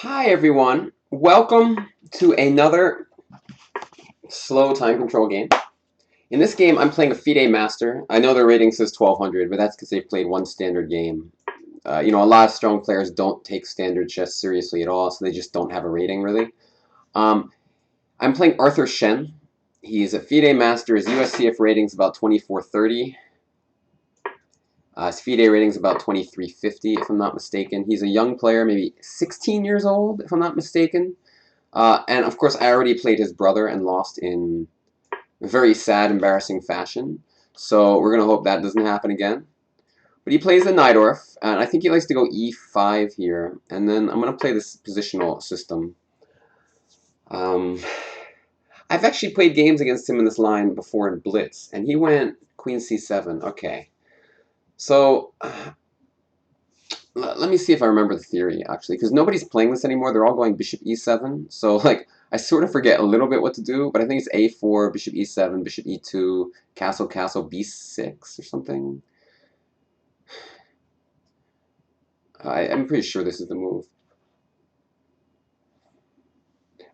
Hi everyone, welcome to another slow time control game. In this game I'm playing a FIDE Master. I know their rating says 1200, but that's because they've played one standard game. A lot of strong players don't take standard chess seriously at all, so they just don't have a rating really. Um, I'm playing Arthur Shen. He's a FIDE Master. His USCF rating's about 2430. His FIDE rating's about 2350 if I'm not mistaken. He's a young player, maybe 16 years old if I'm not mistaken. And of course, I already played his brother and lost in very sad, embarrassing fashion. So we're going to hope that doesn't happen again. But he plays the Najdorf, and I think he likes to go e5 here. And then I'm going to play this positional system. Um, I've actually played games against him in this line before in Blitz, and he went queen c7. Okay. So let me see if I remember the theory, actually, because nobody's playing this anymore. They're all going bishop e7. So, like, I sort of forget a little bit what to do, but I think it's a4, bishop e7, bishop e2, castle, castle, b6 or something. I'm pretty sure this is the move.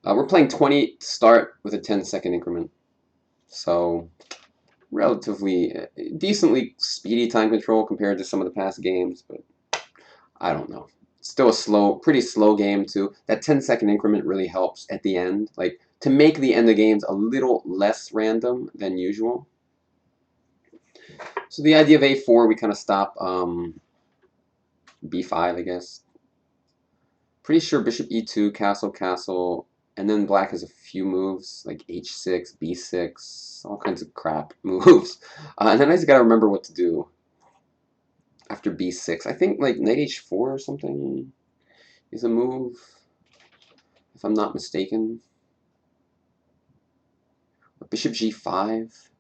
We're playing 20 to start with a 10-second increment. So, relatively, decently speedy time control compared to some of the past games, but I don't know. Still a pretty slow game too. That 10-second increment really helps at the end, like to make the end of games a little less random than usual. So the idea of a4, we kind of stop b5, I guess. Pretty sure bishop e2, castle, castle, and then black has a few moves like h6, b6, all kinds of crap moves. And then I just got to remember what to do after b6. I think like knight h4 or something is a move, if I'm not mistaken. Or bishop g5.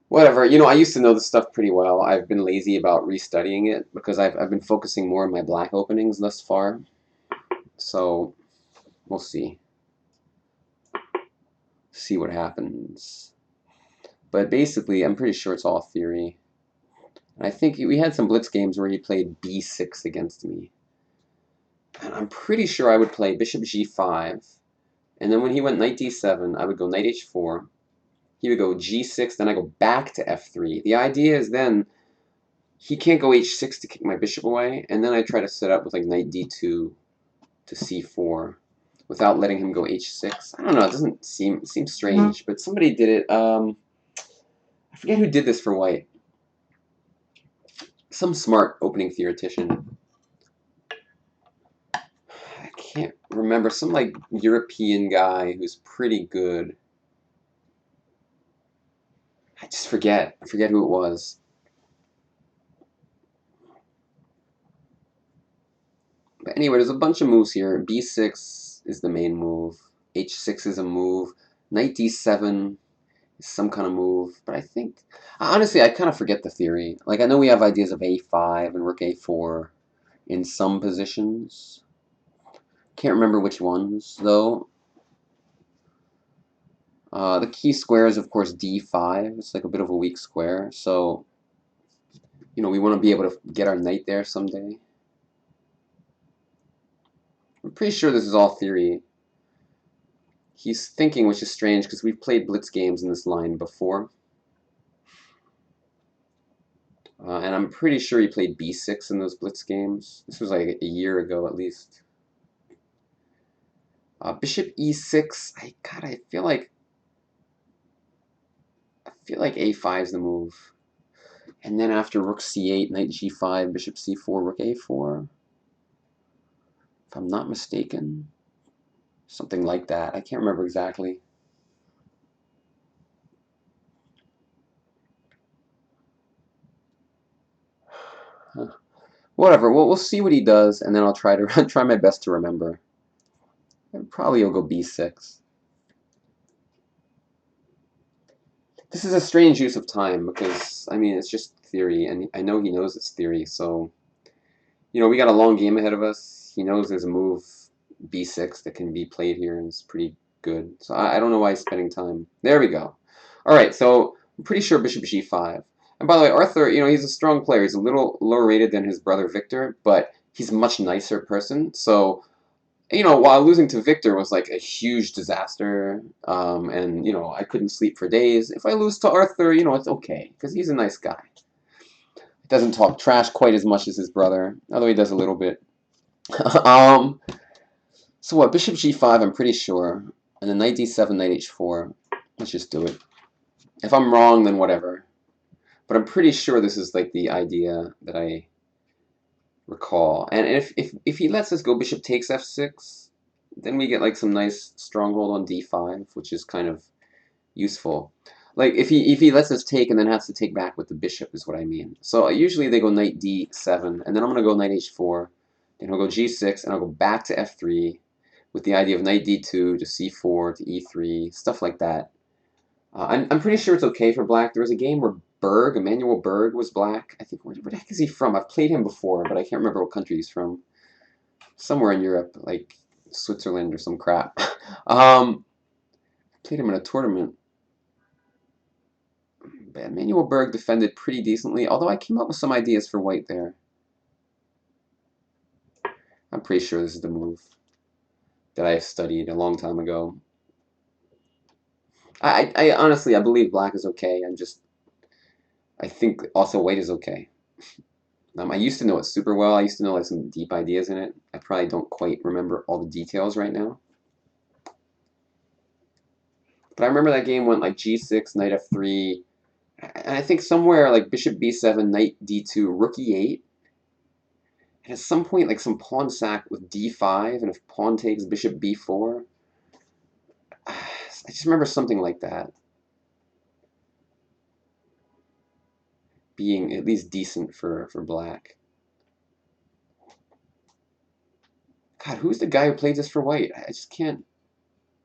Whatever, I used to know this stuff pretty well. I've been lazy about restudying it because I've been focusing more on my black openings thus far. So, we'll see. See what happens. But basically, I'm pretty sure it's all theory. And I think we had some blitz games where he played b6 against me. And I'm pretty sure I would play bishop g5. And then when he went knight d7, I would go knight h4. He would go g6, then I go back to f3. The idea is then he can't go h6 to kick my bishop away, and then I try to set up with like knight d2 to c4 without letting him go h6. I don't know, it doesn't seem strange, but somebody did it. I forget who did this for white. Some smart opening theoretician. I can't remember. Some like European guy who's pretty good. I just forget. I forget who it was. But anyway, there's a bunch of moves here. b6 is the main move. h6 is a move. Knight d7 is some kind of move. But I think, honestly, I kind of forget the theory. Like, I know we have ideas of a5 and rook a4 in some positions. Can't remember which ones, though. The key square is, of course, d5. It's like a bit of a weak square. So, we want to be able to get our knight there someday. I'm pretty sure this is all theory. He's thinking, which is strange, because we've played blitz games in this line before. And I'm pretty sure he played b6 in those blitz games. This was like a year ago at least. Bishop e6. I feel like a5 is the move. And then after rook c8, knight g5, bishop c4, rook a4. If I'm not mistaken. Something like that. I can't remember exactly. Huh. Whatever. We'll see what he does, and then I'll try to try my best to remember. And probably he'll go b6. This is a strange use of time because, I mean, it's just theory, and I know he knows it's theory, so, we got a long game ahead of us. He knows there's a move, b6, that can be played here, and it's pretty good. So I don't know why he's spending time. There we go. All right, so I'm pretty sure bishop g5. And by the way, Arthur, he's a strong player. He's a little lower rated than his brother Victor, but he's a much nicer person. So, while losing to Victor was like a huge disaster, and I couldn't sleep for days. If I lose to Arthur, it's okay because he's a nice guy. He doesn't talk trash quite as much as his brother, although he does a little bit. um, so what? Bishop G5, I'm pretty sure, and then Knight D7, Knight H4. Let's just do it. If I'm wrong, then whatever. But I'm pretty sure this is like the idea that I recall. And if he lets us go bishop takes f6, then we get like some nice stronghold on d5, which is kind of useful. Like if he lets us take and then has to take back with the bishop is what I mean. So usually they go knight d7, and then I'm gonna go knight h4, then I'll go g6, and I'll go back to f3 with the idea of knight d2 to c4 to e3, stuff like that. I'm pretty sure it's okay for black. There was a game where Emmanuel Berg was black. I think, where the heck is he from? I've played him before, but I can't remember what country he's from. Somewhere in Europe, like Switzerland or some crap. Played him in a tournament. But Emmanuel Berg defended pretty decently, although I came up with some ideas for white there. I'm pretty sure this is the move that I studied a long time ago. I honestly, I believe black is okay. I think also white is okay. I used to know it super well. I used to know like some deep ideas in it. I probably don't quite remember all the details right now. But I remember that game went like g6, knight f3, and I think somewhere like bishop b7, knight d2, rook e8. And at some point, like some pawn sack with d5, and if pawn takes bishop b4. I just remember something like that being at least decent for black. God, who's the guy who played this for white? I just can't.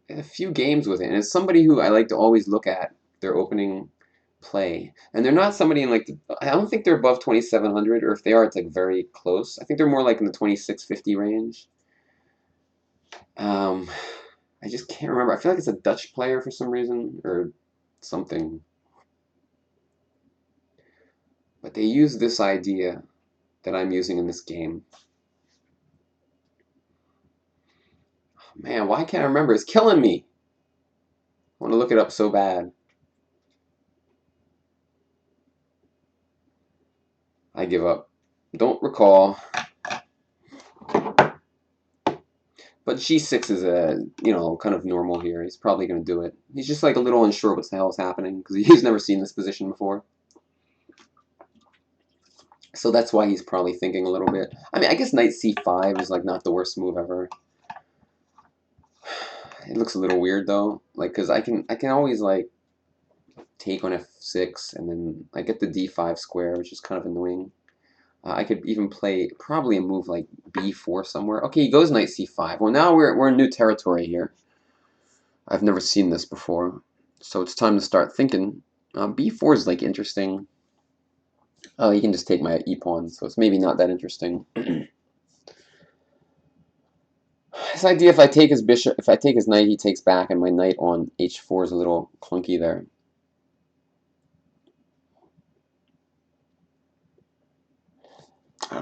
I had a few games with it, and it's somebody who I like to always look at their opening play. And they're not somebody in like, I don't think they're above 2,700, or if they are, it's like very close. I think they're more like in the 2,650 range. I just can't remember. I feel like it's a Dutch player for some reason, or something. But they use this idea that I'm using in this game. Oh, man, why can't I remember? It's killing me. I want to look it up so bad. I give up. Don't recall. But g6 is kind of normal here. He's probably going to do it. He's just like a little unsure what the hell is happening because he's never seen this position before. So that's why he's probably thinking a little bit. I mean, I guess knight c5 is like not the worst move ever. It looks a little weird though, like because I can always like take on f6 and then I get the d5 square, which is kind of annoying. I could even play probably a move like b4 somewhere. Okay, he goes knight c5. Well, now we're in new territory here. I've never seen this before, so it's time to start thinking. B4 is like interesting. Oh, he can just take my e-pawn, so it's maybe not that interesting. This idea, if I take his bishop, if I take his knight, he takes back, and my knight on h4 is a little clunky there.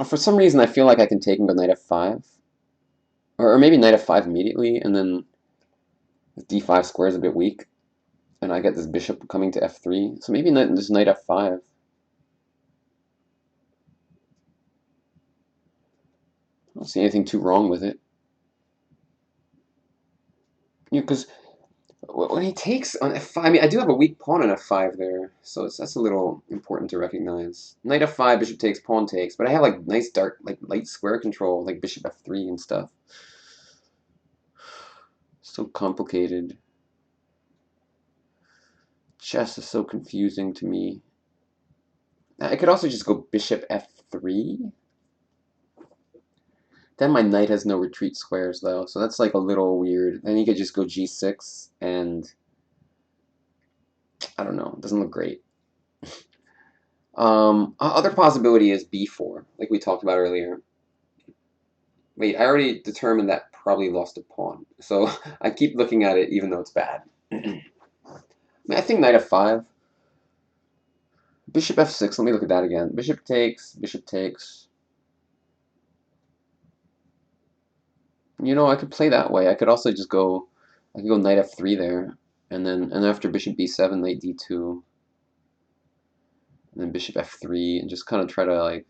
For some reason, I feel like I can take him to knight f5. Or maybe knight f5 immediately, and then d5 square is a bit weak. And I get this bishop coming to f3. So maybe just knight f5. I don't see anything too wrong with it. Because when he takes on f5, I mean, I do have a weak pawn on f5 there, so that's a little important to recognize. Knight f5, bishop takes, pawn takes, but I have like nice dark, like light square control, like bishop f3 and stuff. So complicated. Chess is so confusing to me. I could also just go bishop f3. Then my knight has no retreat squares though, so that's like a little weird. Then he could just go g6 and I don't know, it doesn't look great. Other possibility is b4, like we talked about earlier. Wait, I already determined that probably lost a pawn, so I keep looking at it even though it's bad. I mean, I think knight f5. Bishop f6, let me look at that again. Bishop takes, bishop takes. You know, I could play that way. I could also just go, I could go knight f3 there, and after bishop b7, knight d2, and then bishop f3, and just kind of try to like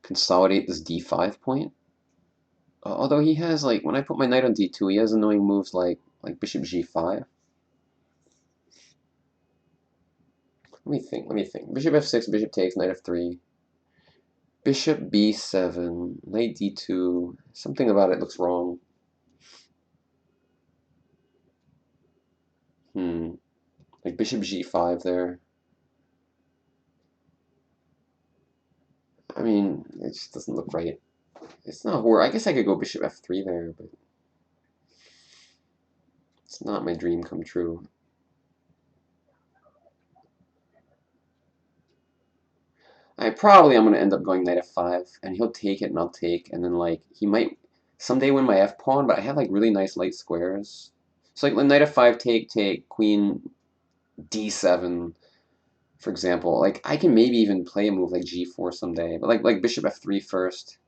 consolidate this d5 point. Although he has like, when I put my knight on d2, he has annoying moves like bishop g5. Let me think, let me think. Bishop f6, bishop takes, knight f3. Bishop b7, knight d2. Something about it looks wrong. Like bishop g5 there. I mean, it just doesn't look right. It's not horror. I guess I could go bishop f3 there, but it's not my dream come true. I'm going to end up going knight f5, and he'll take it and I'll take, and then like he might someday win my f pawn, but I have like really nice light squares. So like knight f5, take, queen d7, for example. Like I can maybe even play a move like g4 someday, but like bishop f3 first,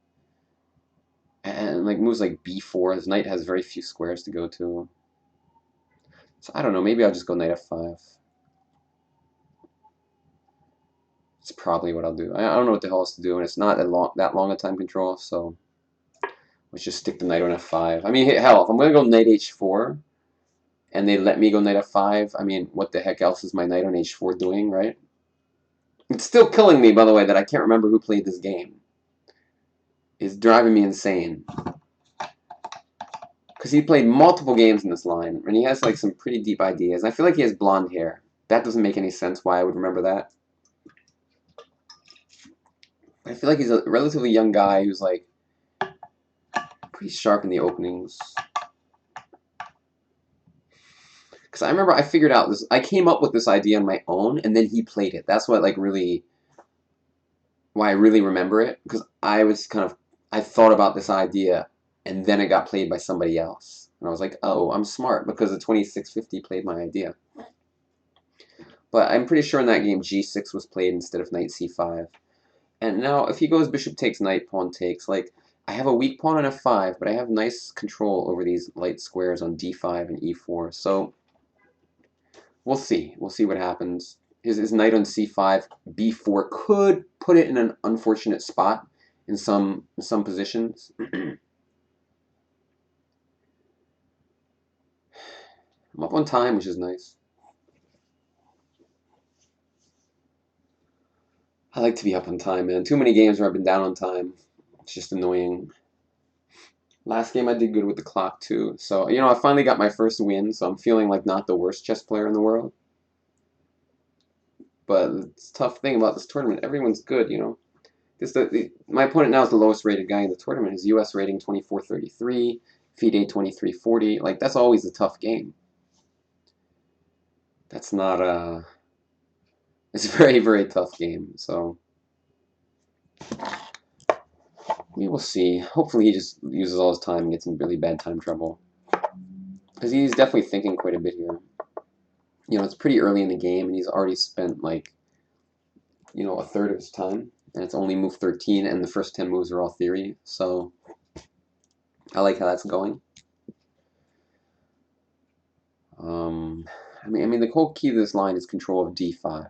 and like moves like b4. His knight has very few squares to go to. So I don't know. Maybe I'll just go knight f5. It's probably what I'll do. I don't know what the hell else to do, and it's not that long a time control, so let's just stick the knight on f5. I mean, hell, if I'm going to go knight h4, and they let me go knight f5, I mean, what the heck else is my knight on h4 doing, right? It's still killing me, by the way, that I can't remember who played this game. It's driving me insane. Because he played multiple games in this line, and he has like some pretty deep ideas. I feel like he has blonde hair. That doesn't make any sense why I would remember that. I feel like he's a relatively young guy who's like pretty sharp in the openings. Because I remember I figured out this, I came up with this idea on my own, and then he played it. That's what like really, why I really remember it. Because I was kind of, I thought about this idea, and then it got played by somebody else. And I was like, oh, I'm smart, because the 2650 played my idea. But I'm pretty sure in that game g6 was played instead of knight c5. And now if he goes bishop takes, knight, pawn takes, like, I have a weak pawn on f5, but I have nice control over these light squares on d5 and e4. So we'll see. We'll see what happens. His knight on c5, b4 could put it in an unfortunate spot in some positions. I'm up on time, which is nice. I like to be up on time, man. Too many games where I've been down on time. It's just annoying. Last game I did good with the clock too. So, you know, I finally got my first win, so I'm feeling like not the worst chess player in the world. But it's a tough thing about this tournament. Everyone's good, you know. My opponent now is the lowest rated guy in the tournament. His US rating 2433, FIDE 2340. Like, that's always a tough game. That's not a... It's a very, very tough game, so... We will see. Hopefully he just uses all his time and gets in really bad time trouble. Because he's definitely thinking quite a bit here. You know, it's pretty early in the game, and he's already spent, like, you know, a third of his time. And it's only move 13, and the first 10 moves are all theory. So, I like how that's going. I mean, the whole key to this line is control of d5.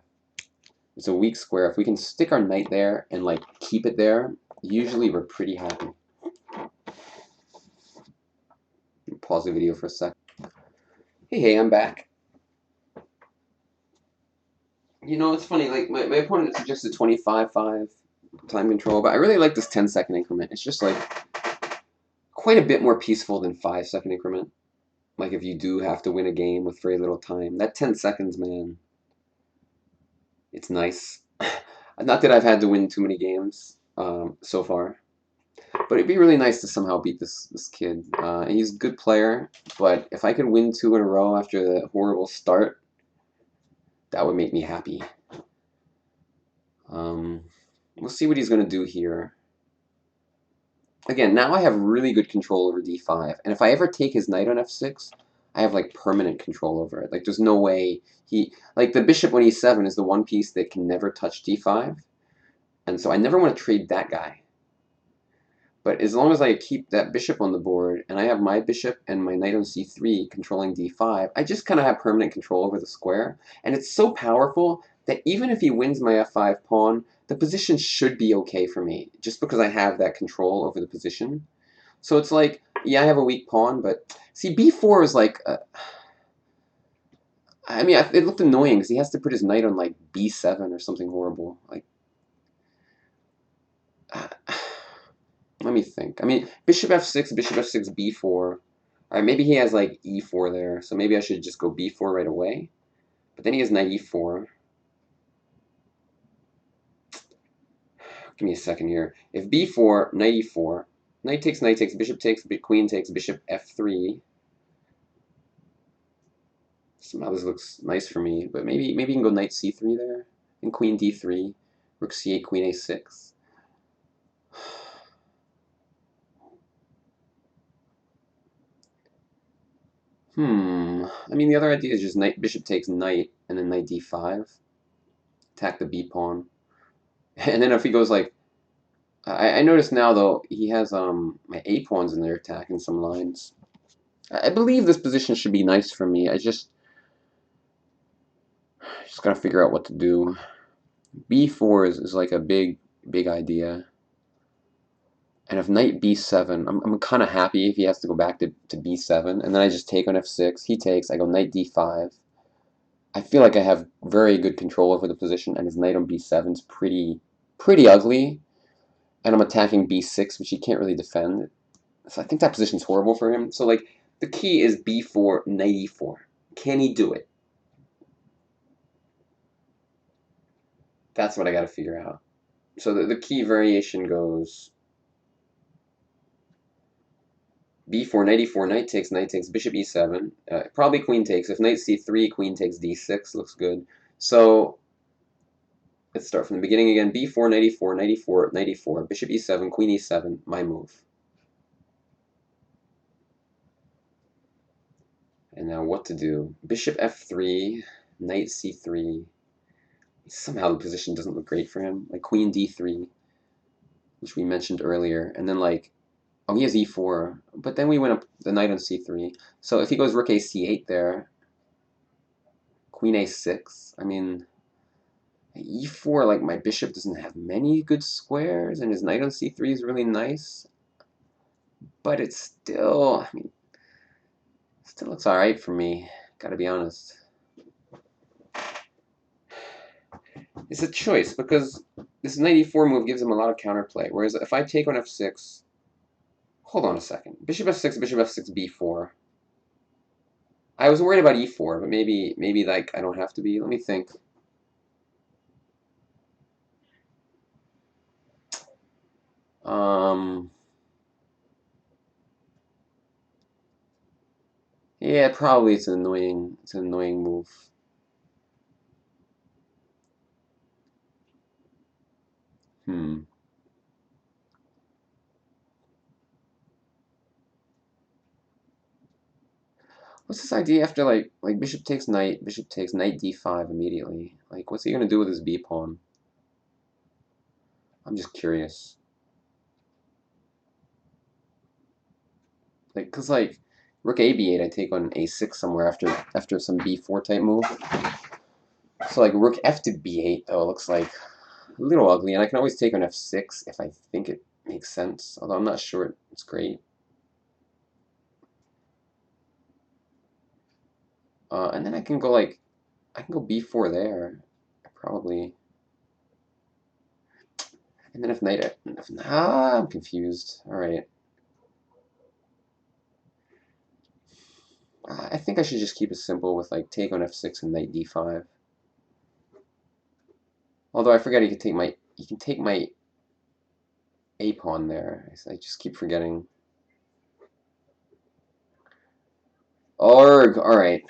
It's a weak square. If we can stick our knight there and, like, keep it there, usually we're pretty happy. Pause the video for a sec. Hey, I'm back. You know, it's funny, like, my opponent suggested 25-5 time control, but I really like this 10-second increment. It's just, like, quite a bit more peaceful than 5-second increment. Like, if you do have to win a game with very little time. That 10 seconds, man, it's nice. Not that I've had to win too many games so far. But it'd be really nice to somehow beat this kid. He's a good player, but if I could win 2 in a row after the horrible start, that would make me happy. We'll see what he's going to do here. Again, now I have really good control over d5, and if I ever take his knight on f6, I have like permanent control over it. Like there's no way like the bishop on e7 is the one piece that can never touch d5, and so I never want to trade that guy. But as long as I keep that bishop on the board, and I have my bishop and my knight on c3 controlling d5, I just kind of have permanent control over the square. And it's so powerful that even if he wins my f5 pawn, the position should be okay for me, just because I have that control over the position. So it's like, yeah, I have a weak pawn, but see, b4 is like, I mean, it looked annoying because he has to put his knight on like b7 or something horrible. Like, let me think. I mean, bishop f6, b4. All right, maybe he has like e4 there, so maybe I should just go b4 right away. But then he has knight e4. Give me a second here. If b4, knight e4, knight takes, bishop takes, queen takes, bishop f3. Somehow this looks nice for me, but maybe you can go knight c3 there, and queen d3, rook c8, queen a6. I mean, the other idea is just knight, bishop takes knight, and then knight d5. Attack the b pawn. And then if he goes like, I notice now though, he has my a pawns in there attacking some lines. I believe this position should be nice for me. I just gotta figure out what to do. b4 is like a big idea. And if knight b7, I'm kind of happy if he has to go back to b7, and then I just take on f6. He takes, I go knight d5. I feel like I have very good control over the position, and his knight on b7 is pretty ugly. And I'm attacking b6, which he can't really defend. So I think that position's horrible for him. So like the key is b4, knight e4. Can he do it? That's what I got to figure out. So the key variation goes b4, knight e4, knight takes, bishop e7. Probably queen takes. If knight c3, queen takes d6. Looks good. So let's start from the beginning again. b4, knight e4, knight e4, knight e4, bishop e7, queen e7. My move. And now what to do? Bishop f3, knight c3. Somehow the position doesn't look great for him. Like queen d3, which we mentioned earlier. And then like, oh, he has e4. But then we went up the knight on c3. So if he goes rook a c8 there, queen a6. I mean, e4, like my bishop doesn't have many good squares, and his knight on c3 is really nice. But it's still, I mean, still looks all right for me. Gotta be honest. It's a choice because this knight e4 move gives him a lot of counterplay. Whereas if I take on f6, hold on a second. Bishop f6, b4. I was worried about e4, but maybe like I don't have to be. Let me think. Yeah, probably it's an annoying move. Hmm. What's this idea after like bishop takes knight d5 immediately? Like what's he gonna do with his b pawn? I'm just curious. Like cause like rook a b8 I take on a6 somewhere after some b4 type move. So like rook f to b8 though looks like a little ugly, and I can always take on f6 if I think it makes sense. Although I'm not sure it's great. And then I can go b4 there, probably. And then if knight, I'm confused. All right. I think I should just keep it simple with like take on f6 and knight d5. Although I forget he can take my a pawn there. I just keep forgetting. Arg. All right.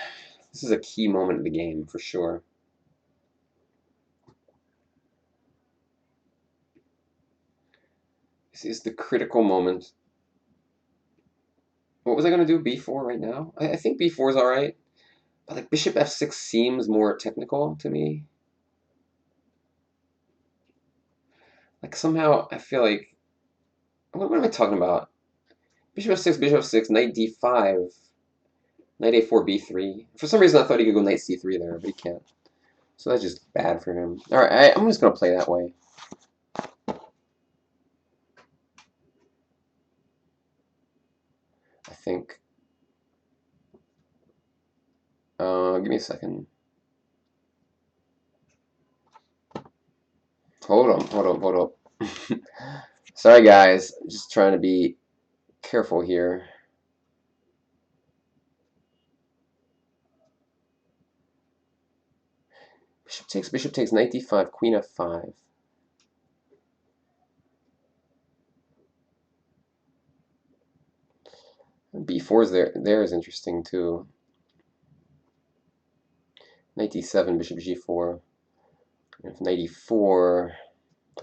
This is a key moment of the game for sure. This is the critical moment. What was I gonna do? B4 right now? I think B4 is all right, but like bishop F6 seems more technical to me. Like somehow I feel like what am I talking about? Bishop F6, knight D5, knight A4, B3. For some reason I thought he could go knight C3 there, but he can't. So that's just bad for him. All right, I'm just gonna play that way. I think. Give me a second. Hold up. Sorry, guys. Just trying to be careful here. Bishop takes, knight d5, queen f5. B4 is there is interesting too. Knight d7, bishop g4. And if knight e4,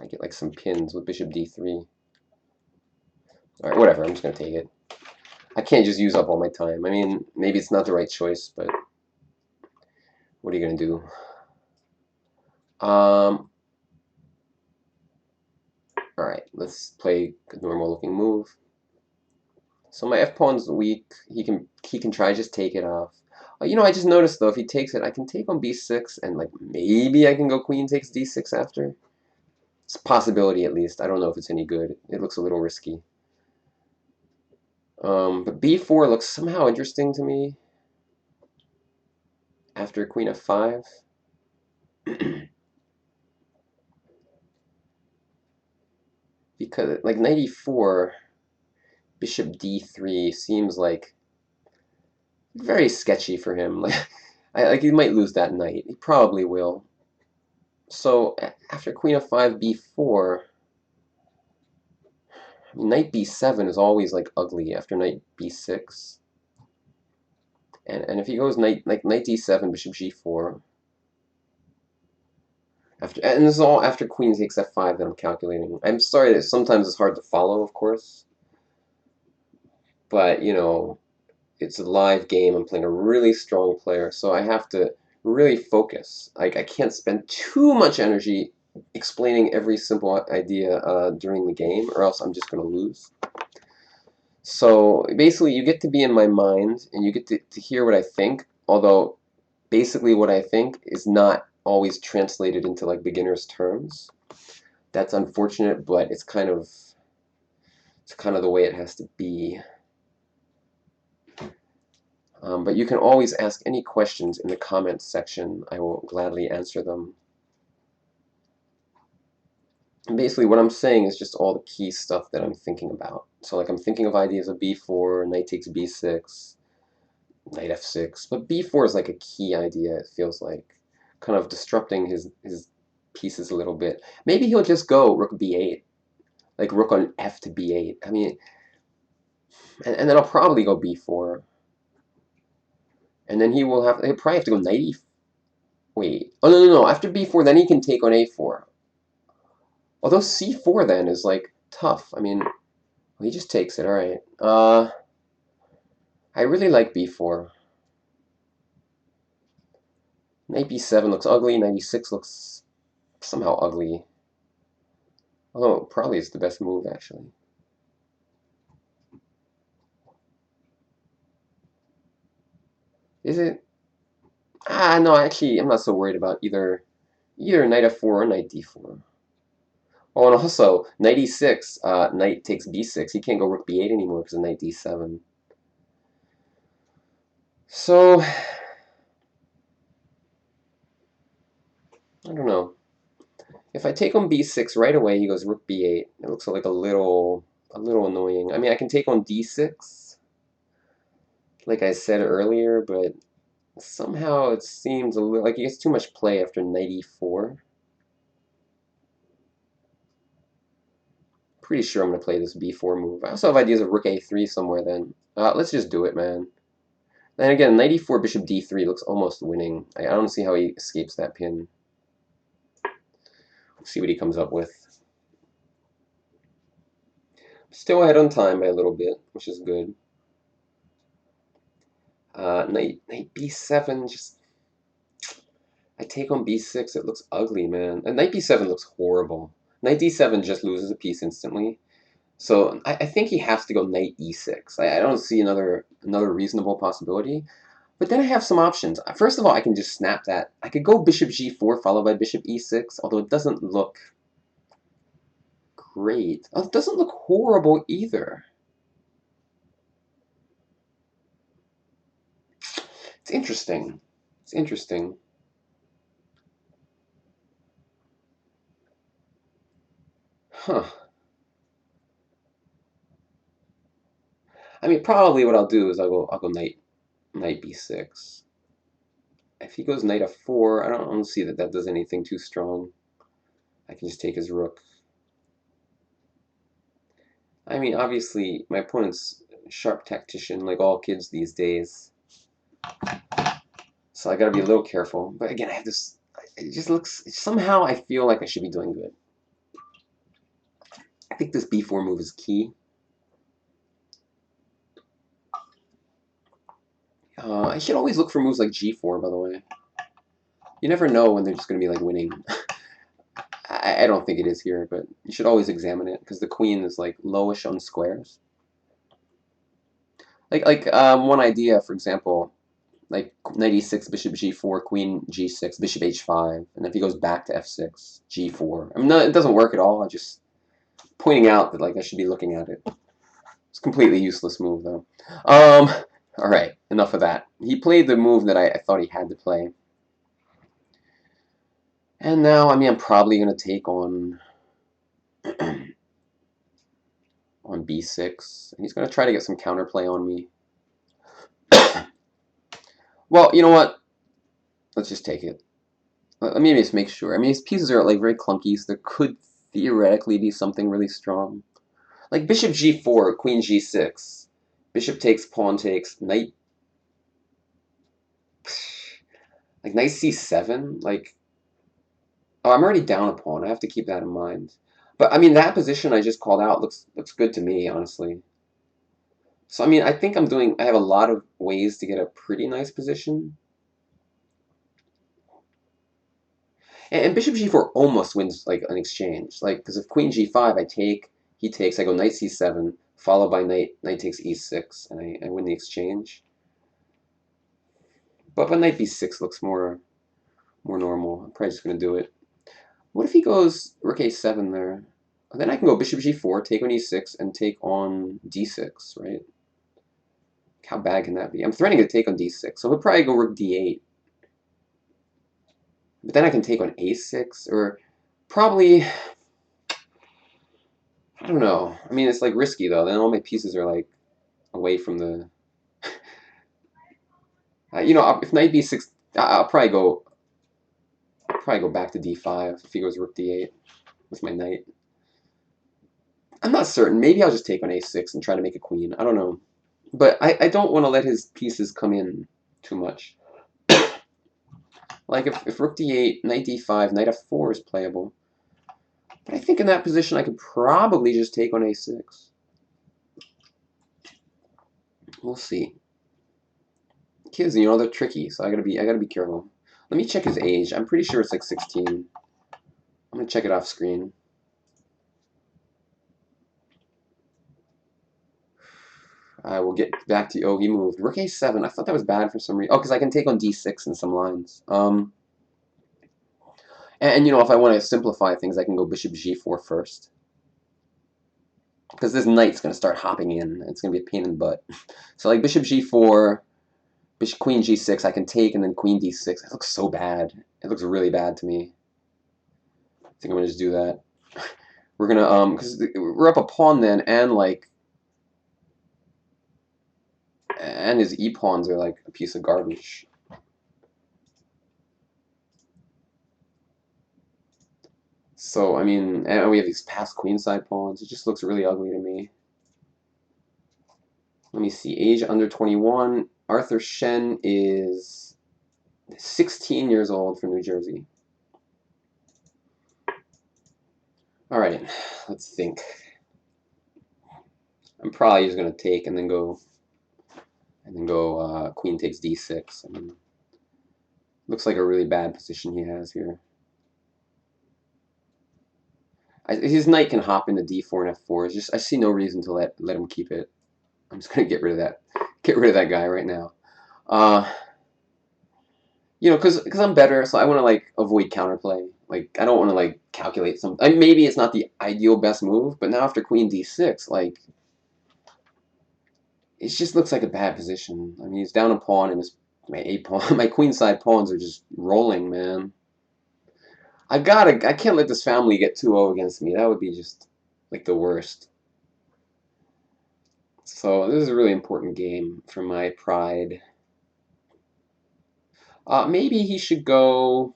I get like some pins with bishop d3. Alright, whatever, I'm just gonna take it. I can't just use up all my time. I mean, maybe it's not the right choice, but what are you gonna do? Alright, let's play a normal looking move. So my f-pawn's weak. He can try to just take it off. You know, I just noticed though, if he takes it, I can take on b6, and like maybe I can go queen takes d6 after. It's a possibility at least. I don't know if it's any good. It looks a little risky. But b4 looks somehow interesting to me. After queen f5. Because like knight e4, bishop d3 seems like very sketchy for him. Like he might lose that knight. He probably will. So after queen f5, b4, knight b7 is always like ugly after knight b6. And if he goes knight d7, bishop g4. And this is all after queen takes f5 that I'm calculating. I'm sorry that sometimes it's hard to follow, of course. But, you know, it's a live game. I'm playing a really strong player, so I have to really focus. Like, I can't spend too much energy explaining every simple idea during the game, or else I'm just going to lose. So basically, you get to be in my mind, and you get to hear what I think, although basically what I think is not always translated into like beginner's terms. That's unfortunate, but it's kind of the way it has to be. But you can always ask any questions in the comments section. I will gladly answer them. And basically what I'm saying is just all the key stuff that I'm thinking about. So like I'm thinking of ideas of b4, knight takes b6, knight f6, but b4 is like a key idea, it feels like. Kind of disrupting his pieces a little bit. Maybe he'll just go rook b8, like rook on f to b8. I mean, and then I'll probably go b4. And then he'll probably have to go knight e. Wait. Oh, no. After b4, then he can take on a4. Although c4 then is like tough. I mean, well, he just takes it. All right. I really like b4. Knight b7 looks ugly. Knight e6 looks somehow ugly. Although probably it's the best move actually. Is it? No. Actually, I'm not so worried about either knight f4 or knight d4. Oh, and also, knight e6, knight takes b6. He can't go rook b8 anymore because of knight d7. So, I don't know. If I take on b6 right away, he goes rook b8. It looks like a little annoying. I mean, I can take on d6, like I said earlier, but somehow it seems a little like he gets too much play after knight e4. Pretty sure I'm going to play this b4 move. I also have ideas of rook a3 somewhere then. Let's just do it, man. Then again, knight e4, bishop d3 looks almost winning. I don't see how he escapes that pin. Let's see what he comes up with. Still ahead on time by a little bit, which is good. Knight b7, just I take on b6, it looks ugly, man. And knight b7 looks horrible. Knight d7 just loses a piece instantly. So I think he has to go knight e6. I don't see another reasonable possibility. But then I have some options. First of all, I can just snap that. I could go bishop g4 followed by bishop e6, although it doesn't look great. Oh, it doesn't look horrible either. It's interesting. It's interesting. Huh. I mean, probably what I'll do is I'll go knight b6. If he goes knight f4, I don't see that does anything too strong. I can just take his rook. I mean, obviously, my opponent's a sharp tactician, like all kids these days. So I gotta be a little careful. But again, I have this. It just looks. Somehow I feel like I should be doing good. I think this b4 move is key. I should always look for moves like g4, by the way. You never know when they're just going to be like winning. I don't think it is here, but you should always examine it because the queen is like lowish on squares. One idea, for example, like knight e6, bishop g4, queen g6, bishop h5, and if he goes back to f6, g4. I mean, no, it doesn't work at all. I'm just pointing out that like I should be looking at it. It's a completely useless move though. All right, enough of that. He played the move that I thought he had to play. And now, I mean, I'm probably going to take on on b6. And he's going to try to get some counterplay on me. Well, you know what? Let's just take it. Let me just make sure. I mean, his pieces are like very clunky, so there could theoretically be something really strong. Like bishop g4, queen g6. Bishop takes, pawn takes, knight... Like knight c7? Like... Oh, I'm already down a pawn. I have to keep that in mind. But, I mean, that position I just called out looks good to me, honestly. So, I mean, I think I have a lot of ways to get a pretty nice position. And bishop g4 almost wins, like, an exchange. Like, because if queen g5, I take, he takes, I go knight c7, followed by knight takes e6, and I win the exchange. But knight b6 looks more normal. I'm probably just going to do it. What if he goes rook a7 there? Then I can go bishop g4, take on e6, and take on d6, right? How bad can that be? I'm threatening to take on d6, so he'll probably go rook d8. But then I can take on a6, or probably... I don't know. I mean, it's like risky, though. Then all my pieces are like away from the... you know, if knight b6... I'll probably go back to d5 if he goes rook d8 with my knight. I'm not certain. Maybe I'll just take on a6 and try to make a queen. I don't know. But I don't want to let his pieces come in too much. Like if rook d8, knight d5, knight f4 is playable. But I think in that position I could probably just take on a6. We'll see. Kids, you know, they're tricky, so I gotta be careful. Let me check his age. I'm pretty sure it's like 16. I'm gonna check it off screen. I will get back to you. Oh, he moved. Rook a7. I thought that was bad for some reason. Oh, because I can take on d6 in some lines. And you know, if I want to simplify things, I can go bishop g4 first. Because this knight's going to start hopping in. It's going to be a pain in the butt. So like bishop g4, bishop queen g6, I can take, and then queen d6. It looks so bad. It looks really bad to me. I think I'm going to just do that. We're going to, because we're up a pawn then, and like, and his e-pawns are like a piece of garbage. So, I mean, and we have these passed queenside pawns. It just looks really ugly to me. Let me see. Age under 21. Arthur Shen is 16 years old from New Jersey. All right, let's think. I'm probably just going to take and then go and then go queen takes d6. I mean, looks like a really bad position he has here. His knight can hop into d4 and f4. It's just I see no reason to let him keep it. I'm just gonna get rid of that guy right now. You know, because I'm better, so I want to like avoid counterplay. Like I don't want to like calculate something. I mean, maybe it's not the ideal best move, but now after queen d6, like it just looks like a bad position. I mean, he's down a pawn, and my a pawn, my queenside pawns are just rolling, man. I can't let this family get 2-0 against me. That would be just like the worst. So this is a really important game for my pride. Maybe he should go.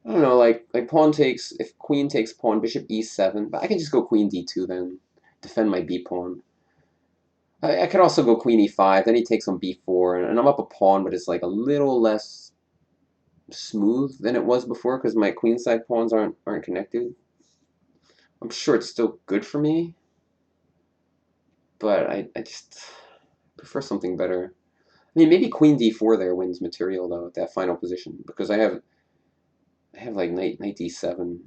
I don't know, like pawn takes. If queen takes pawn, bishop e7. But I can just go queen d2 then, defend my b pawn. I could also go queen e5. Then he takes on b4, and I'm up a pawn, but it's like a little less smooth than it was before because my queenside pawns aren't connected. I'm sure it's still good for me, but I just prefer something better. I mean, maybe queen d4 there wins material though, at that final position, because I have like knight d7.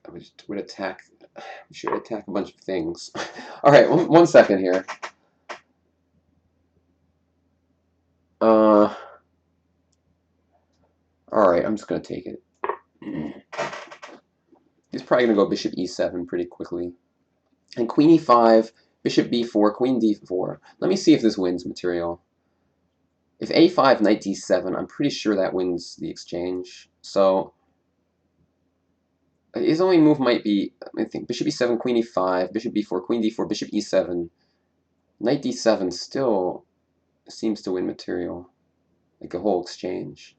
I would attack. We should attack a bunch of things. All right, one second here. All right, I'm just gonna take it. He's probably gonna go bishop e7 pretty quickly, and queen e5, bishop b4, queen d4. Let me see if this wins material. If a5, knight d7, I'm pretty sure that wins the exchange. So his only move might be, I think, bishop e7, queen e5, bishop b4, queen d4, bishop e7. Knight d7 still seems to win material, like a whole exchange.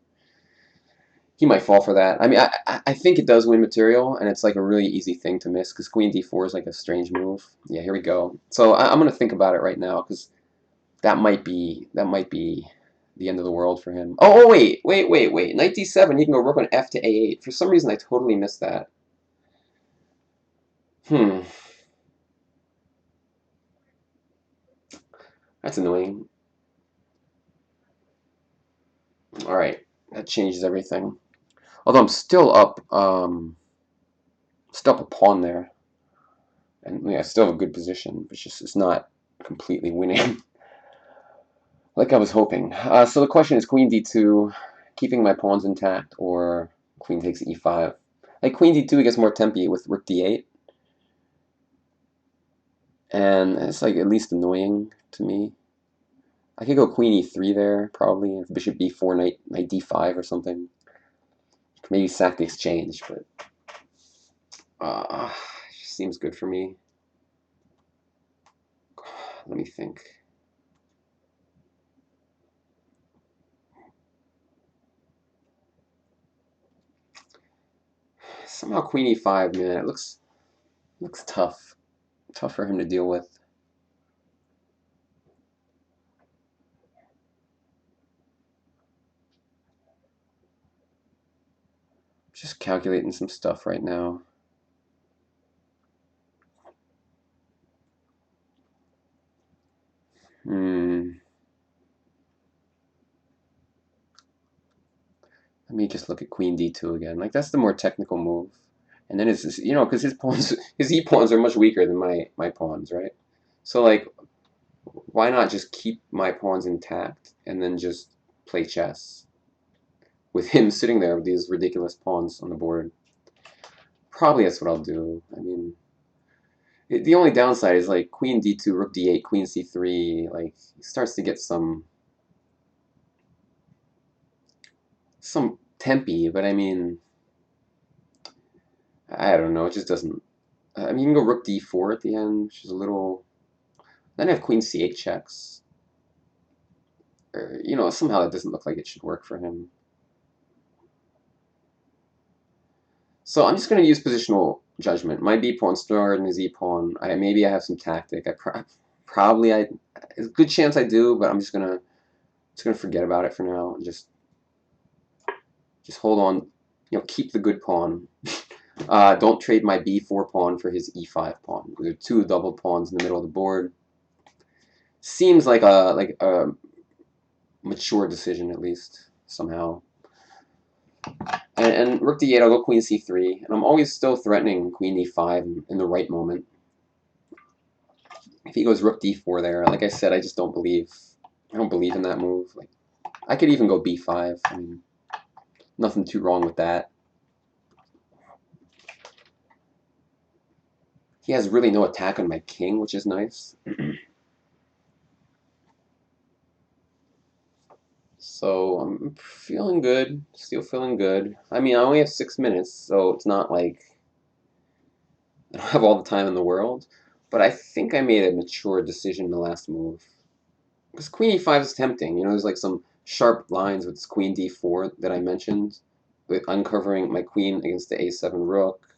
He might fall for that. I mean, I think it does win material, and it's like a really easy thing to miss, because queen d4 is like a strange move. Yeah, here we go. So I'm going to think about it right now, because that might be the end of the world for him. Oh, wait. Knight d7, he can go rook on f to a8. For some reason, I totally missed that. That's annoying. All right, that changes everything. Although I'm still up a pawn there. And yeah, I still have a good position, but it's not completely winning like I was hoping. So the question is queen d2, keeping my pawns intact, or queen takes e5. Like queen d2 gets more tempy with rook d8. And it's like at least annoying to me. I could go queen e3 there, probably, if bishop b4, knight d5 or something. Maybe sack the exchange, but it just seems good for me. Let me think. Somehow queen e5, man, it looks tough. Tough for him to deal with. Just calculating some stuff right now. Let me just look at queen d2 again. Like, that's the more technical move. And then it's, you know, because his e-pawns are much weaker than my pawns, right? So, like, why not just keep my pawns intact and then just play chess with him sitting there with these ridiculous pawns on the board? Probably that's what I'll do. I mean, the only downside is, like, queen d2, rook d8, queen c3, like, he starts to get some tempy, but I mean, I don't know, it just doesn't. I mean, you can go rook d4 at the end, which is a little. Then I have queen c8 checks. Or, you know, somehow that doesn't look like it should work for him. So I'm just going to use positional judgment. My b pawn stronger than his e pawn. Maybe I have some tactic. Probably there's a good chance I do, but I'm just gonna forget about it for now and just hold on. You know, keep the good pawn. Don't trade my b4 pawn for his e5 pawn. There are two double pawns in the middle of the board. Seems like a mature decision, at least somehow. And rook d8, I'll go queen c3, and I'm always still threatening queen e5 in the right moment. If he goes rook d4 there, like I said, I just don't believe. I don't believe in that move. Like, I could even go b5. I mean, nothing too wrong with that. He has really no attack on my king, which is nice. So I'm feeling good, still feeling good. I mean, I only have 6 minutes, so it's not like I don't have all the time in the world. But I think I made a mature decision in the last move. Because queen e5 is tempting. You know, there's like some sharp lines with this queen d4 that I mentioned, with uncovering my queen against the a7 rook.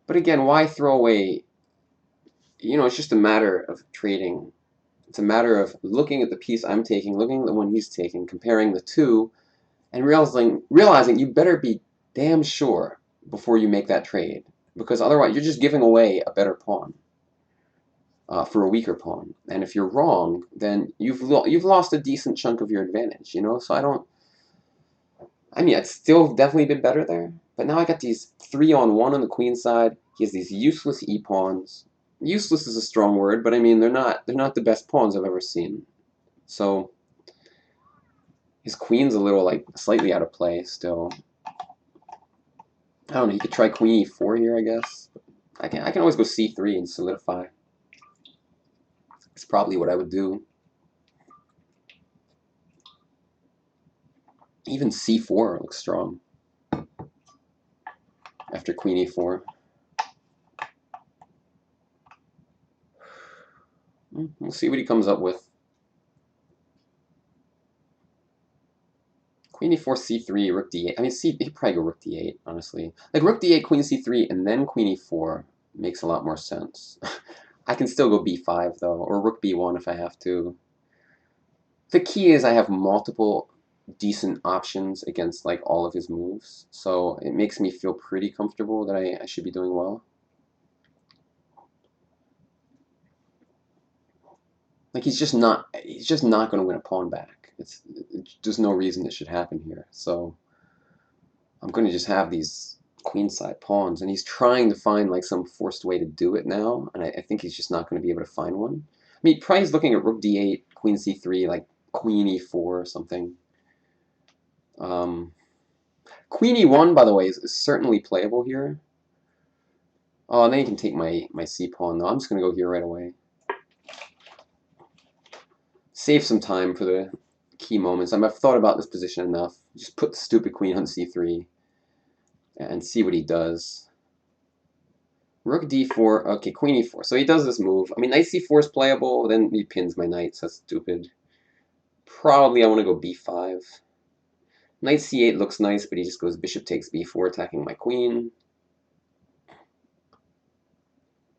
But again, why throw away? You know, it's just a matter of trading. It's a matter of looking at the piece I'm taking, looking at the one he's taking, comparing the two, and realizing you better be damn sure before you make that trade, because otherwise you're just giving away a better pawn for a weaker pawn. And if you're wrong, then you've lost a decent chunk of your advantage. You know, so I don't. I mean, it's still definitely been better there, but now I got these 3-on-1 on the queen side. He has these useless e pawns. Useless is a strong word, but I mean they're not the best pawns I've ever seen. So his queen's a little like slightly out of play still. I don't know. You could try queen e4 here, I guess. I can always go c3 and solidify. It's probably what I would do. Even c4 looks strong after queen e4. We'll see what he comes up with. Queen e4, c3, rook d8. I mean, he'd probably go rook d8, honestly. Like rook d8, queen c3, and then queen e4 makes a lot more sense. I can still go b5, though, or rook b1 if I have to. The key is I have multiple decent options against like all of his moves, so it makes me feel pretty comfortable that I should be doing well. Like he's just not going to win a pawn back. There's no reason it should happen here. So I'm going to just have these queenside pawns, and he's trying to find like some forced way to do it now, and I think he's just not going to be able to find one. I mean, probably he's looking at rook d8, queen c3, like queen e4 or something. Queen e1, by the way, is certainly playable here. Oh, and then you can take my c pawn, though. I'm just going to go here right away. Save some time for the key moments. I've thought about this position enough. Just put the stupid queen on c3 and see what he does. Rook d4. Okay, queen e4. So he does this move. I mean, knight c4 is playable. Then he pins my knight, so that's stupid. Probably I want to go b5. Knight c8 looks nice, but he just goes bishop takes b4, attacking my queen.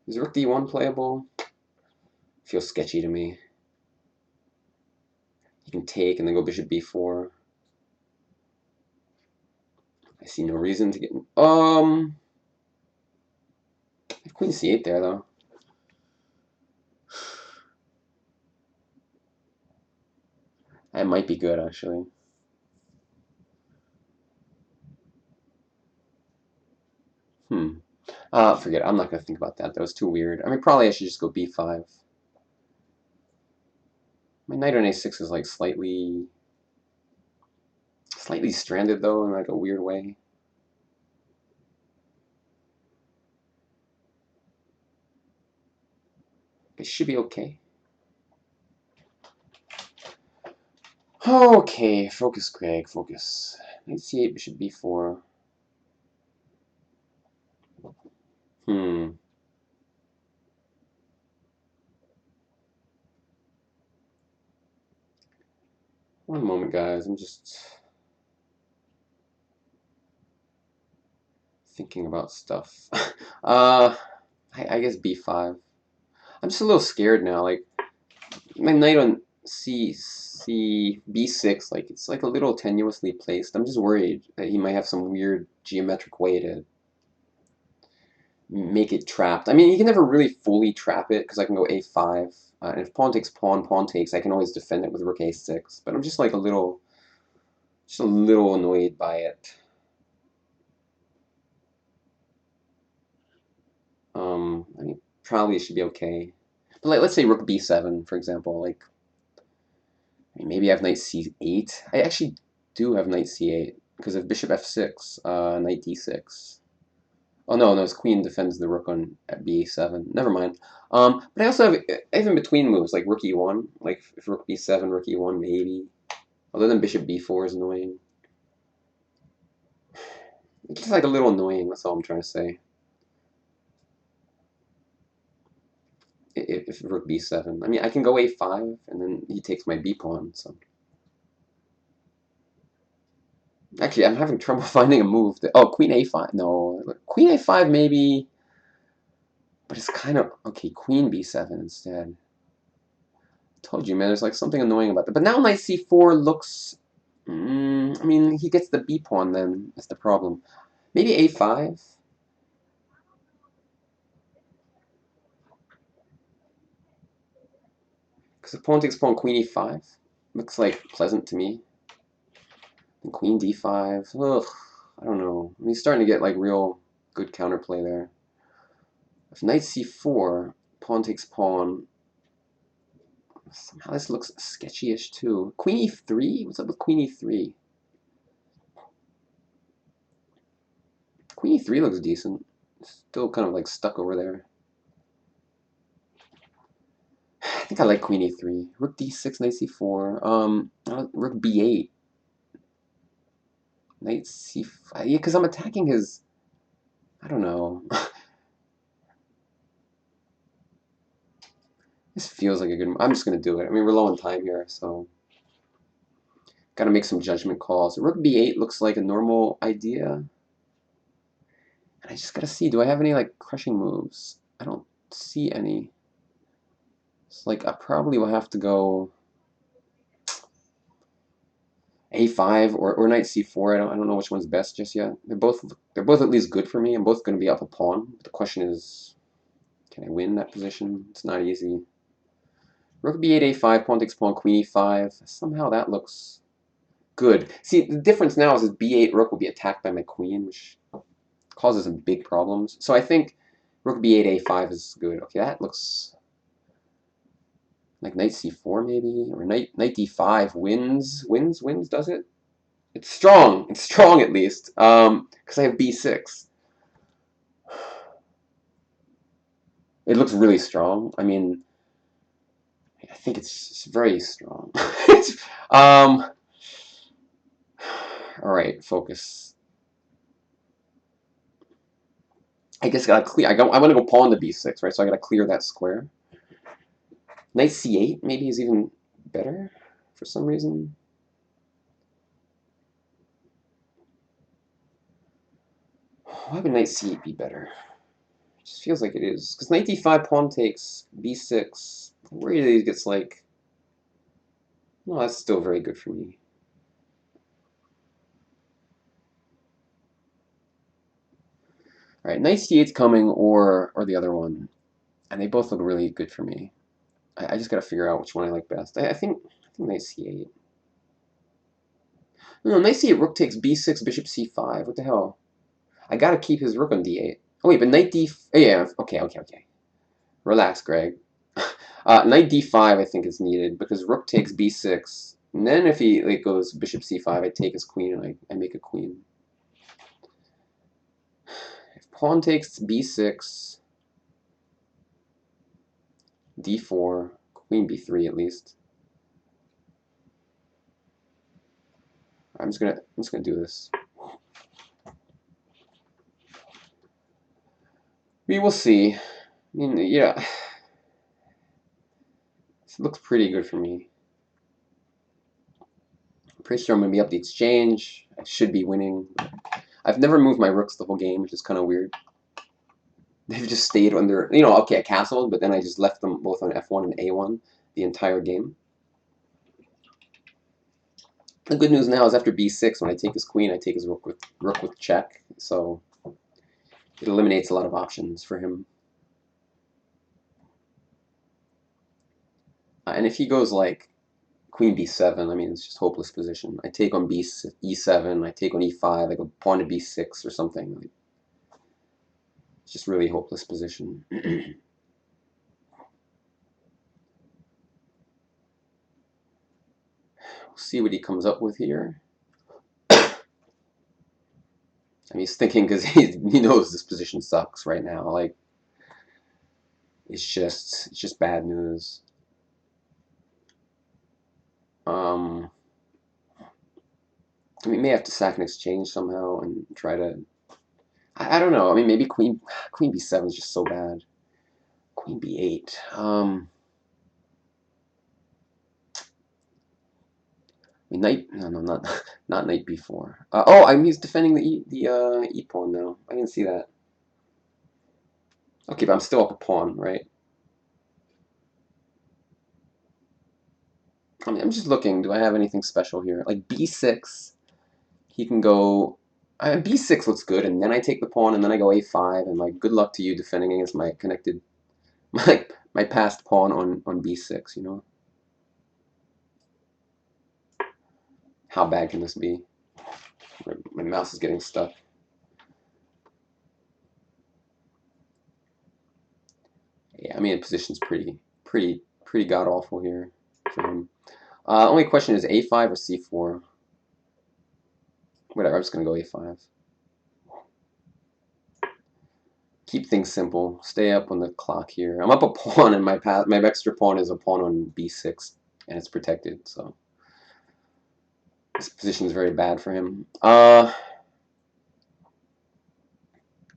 Is rook d1 playable? Feels sketchy to me. You can take and then go bishop b4. I see no reason to get... I have queen c8 there, though. That might be good, actually. Forget it. I'm not going to think about that. That was too weird. I mean, probably I should just go b5. My knight on a6 is like slightly stranded, though, in like a weird way. It should be okay. Okay, focus, Greg, focus. Knight c8, bishop b4. One moment, guys. I'm just thinking about stuff. I guess b5. I'm just a little scared now. Like my knight on b6, like it's like a little tenuously placed. I'm just worried that he might have some weird geometric way to make it trapped. I mean, you can never really fully trap it because I can go a5. And if pawn takes pawn, pawn takes, I can always defend it with rook a6. But I'm just like just a little annoyed by it. I mean, probably it should be okay. But like, let's say rook b7, for example. Like, I mean, maybe I have knight c8. I actually do have knight c8 because of bishop f6, knight d6. Oh no, no, his queen defends the rook on at b7. Never mind. But I also have in between moves like rook e1, like if rook b7, rook e1 maybe. Other than bishop b4 is annoying. It's just like a little annoying. That's all I'm trying to say. If rook b7, I mean I can go a5 and then he takes my b pawn. So actually, I'm having trouble finding a move. Oh, queen a5. No, queen a5 maybe. But it's kind of okay. Queen b7 instead. Told you, man. There's like something annoying about that. But now knight c4 looks. I mean, he gets the b pawn. Then that's the problem. Maybe a5. Because if pawn takes pawn, queen e5 looks like pleasant to me. And queen d5. Ugh, I don't know. I mean, he's starting to get like real good counterplay there. If knight c4, pawn takes pawn. Somehow this looks sketchy-ish too. Queen e3? What's up with queen e3? Queen e3 looks decent. Still kind of like stuck over there. I think I like queen e3. Rook d6, knight c4. Rook b8. Knight c5. Yeah, because I'm attacking his. I don't know. This feels like a good. I'm just gonna do it. I mean, we're low on time here, so gotta make some judgment calls. Rook b8 looks like a normal idea, and I just gotta see. Do I have any like crushing moves? I don't see any. It's like I probably will have to go a5 or knight c4. I don't know which one's best just yet. They're both at least good for me. I'm both going to be up a pawn. But the question is, can I win that position? It's not easy. Rook b8, a5, pawn takes pawn, queen e5. Somehow that looks good. See, the difference now is that b8 rook will be attacked by my queen, which causes some big problems. So I think rook b8, a5 is good. Okay, that looks like knight c4 maybe, or knight d5 wins, does it? It's strong. It's strong at least. Because I have b6. It looks really strong. I mean, I think it's very strong. um. All right, focus. I guess I gotta clear. I want to go pawn to b6, right? So I gotta clear that square. Knight c8 maybe is even better for some reason. Why would knight c8 be better? It just feels like it is. Because knight d5, pawn takes b6. Really gets like. No, that's still very good for me. All right, knight c8's coming, or the other one, and they both look really good for me. I just gotta figure out which one I like best. I think knight c8. No, knight c8, rook takes b6, bishop c5. What the hell? I gotta keep his rook on d8. Oh wait, but knight d. Oh, yeah, okay. Relax, Greg. Knight d5 I think is needed because rook takes b6, and then if he like goes bishop c5, I take his queen and I make a queen. If pawn takes b6, d4, queen b3 at least. I'm just gonna do this. We will see. I mean, yeah, this looks pretty good for me. I'm pretty sure I'm gonna be up the exchange. I should be winning. I've never moved my rooks the whole game, which is kind of weird. They've just stayed under, okay, I castled, but then I just left them both on f1 and a1 the entire game. The good news now is after b6, when I take his queen, I take his rook with check. So It eliminates a lot of options for him. And if he goes like Queen B7, I mean, it's just hopeless position. I take on E7, I take on E5, I go pawn to B6 or something. Like, it's just really hopeless position. We'll see what he comes up with here. And he's thinking because he knows this position sucks right now. Like, it's just bad news. I mean, may have to sack an exchange somehow and try to. I don't know. I mean, maybe Queen B7 is just so bad. Queen B8. I mean, knight. No, not not knight B4. Oh, I mean, he's defending the E pawn now. I didn't see that. Okay, but I'm still up a pawn, right? I mean, I'm just looking. Do I have anything special here? Like B6. He can go. B6 looks good, and then I take the pawn, and then I go A5, and like, good luck to you defending against my connected, my passed pawn on B6. You know, how bad can this be? My mouse is getting stuck. Yeah, I mean, the position's pretty god awful here for him. Only question is A5 or C4. Whatever, I'm just gonna go A5. Keep things simple. Stay up on the clock here. I'm up a pawn, and my extra pawn is a pawn on B6, and it's protected. So this position is very bad for him.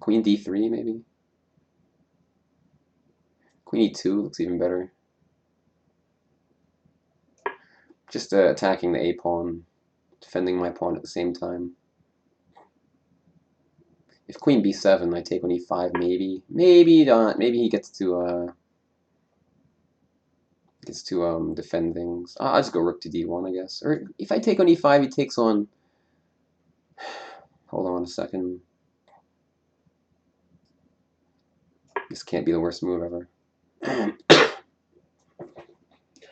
Queen D3 maybe. Queen E2 looks even better. Just attacking the A pawn, defending my pawn at the same time. If Queen B7, I take on E5 maybe. Maybe not. Maybe he gets to defend things. I'll just go Rook to D1, I guess. Or if I take on E5, he takes on. Hold on a second. This can't be the worst move ever.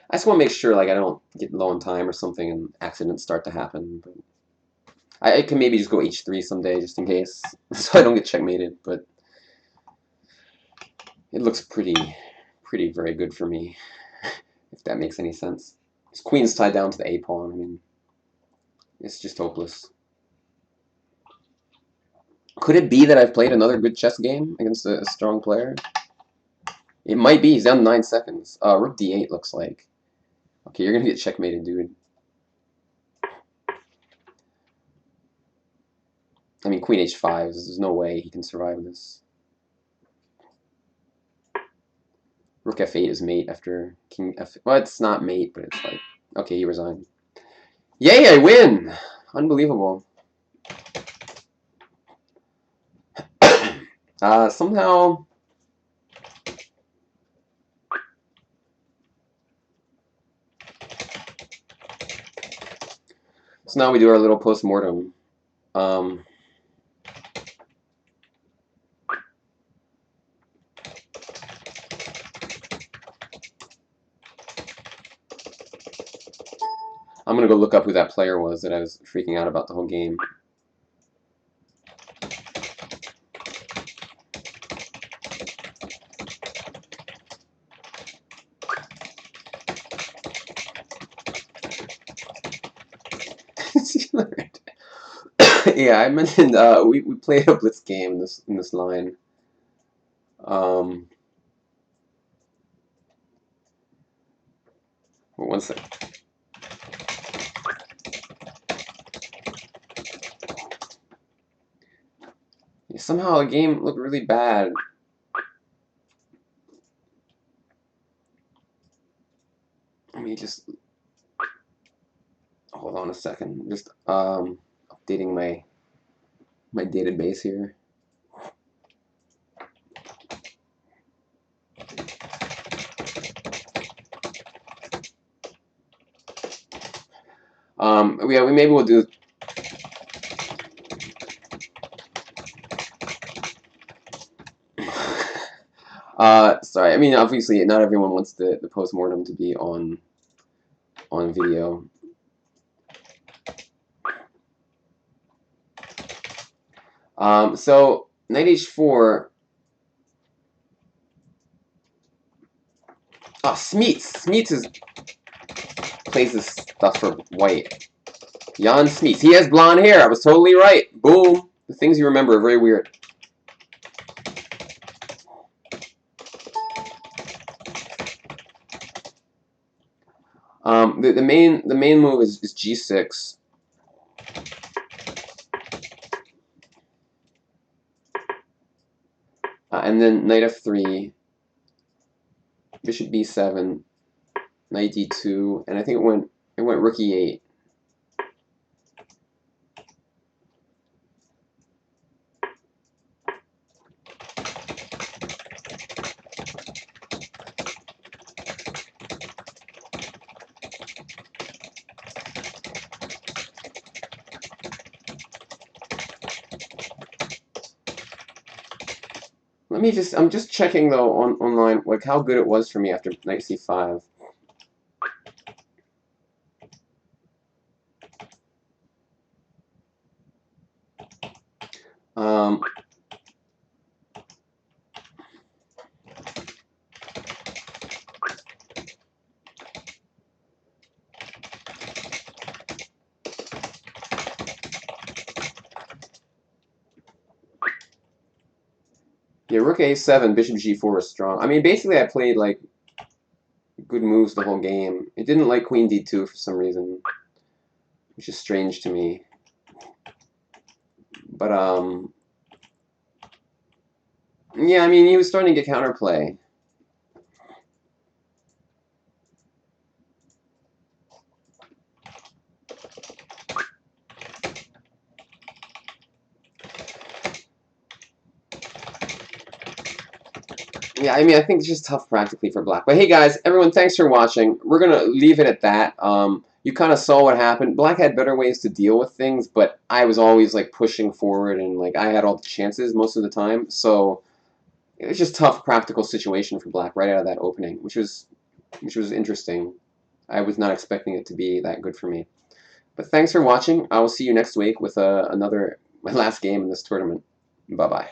I just want to make sure like I don't get low on time or something and accidents start to happen. But I can maybe just go H3 someday just in case, so I don't get checkmated. But it looks pretty very good for me, if that makes any sense. His queen's tied down to the A pawn. I mean, it's just hopeless. Could it be that I've played another good chess game against a strong player? It might be. He's down 9 seconds. Rook D8 looks like. Okay, you're gonna get checkmated, dude. I mean, Queen H5. There's no way he can survive this. Rook F8 is mate after King F. Well, it's not mate, but it's like, okay, he resigned. Yay, I win! Unbelievable. Somehow. So now we do our little post-mortem. I'm gonna go look up who that player was that I was freaking out about the whole game. Yeah, I mentioned we played a blitz game in this line. One sec. Somehow the game looked really bad. Let me just hold on a second. Just updating my database here. Yeah, maybe we'll do. Sorry, I mean, obviously, not everyone wants the post-mortem to be on video. So knight h4. Oh, Smeets plays this stuff for white. Jan Smeets. He has blonde hair. I was totally right. Boom. The things you remember are very weird. The main move is g6. And then knight f3, bishop b7, knight d2, and I think it went rook e8. I'm just checking though online like how good it was for me after knight c5. Yeah, rook a7, bishop g4 is strong. I mean, basically I played like good moves the whole game. It didn't like queen d2 for some reason, which is strange to me. But yeah, I mean, he was starting to get counterplay. Yeah, I mean, I think it's just tough practically for black. But hey, guys, everyone, thanks for watching. We're going to leave it at that. You kind of saw what happened. Black had better ways to deal with things, but I was always, like, pushing forward, and, like, I had all the chances most of the time. So it was just a tough practical situation for black right out of that opening, which was interesting. I was not expecting it to be that good for me. But thanks for watching. I will see you next week with my last game in this tournament. Bye-bye.